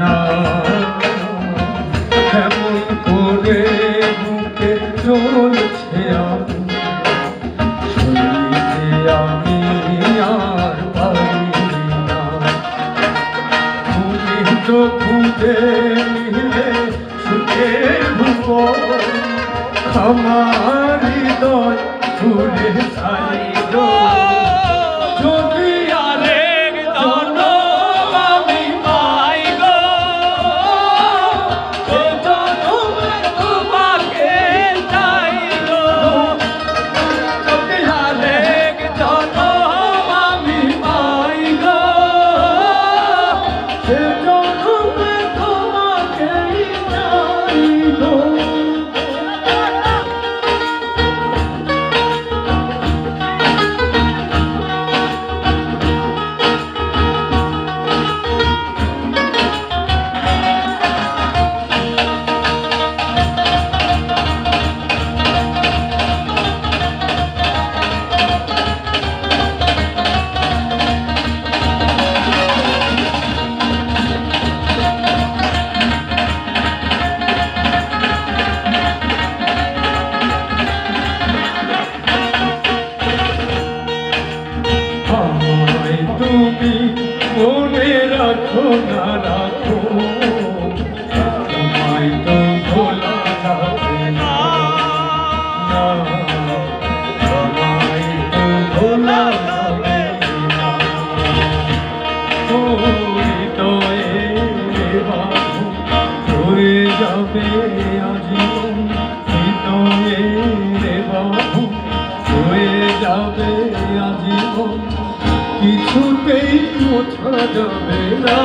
না কেমন করে বুকে চলছে আমি সইতে আমি আর পারি না তুমি তো খুঁজে নিলে সুখের ভুবন আমার হৃদয় ঘুরে সাইল যদি আরেক জনম আমি পাই গো সে জনমে তোমাকে চাই গো যদি আরেক জনম আমি পাই গো সে জনমে তোমাকে চাই গো। তুমি মনে রাখো না রাখো তোমায় তো ভোলা যাবে না তোমায় তো ভোলা যাবে না হৃদয়ে বাবু হয়ে যাবে আজীবন হৃদয়ে বাবু হয়ে যাবে আজীবন কিছুতেই মোছা যাবে না।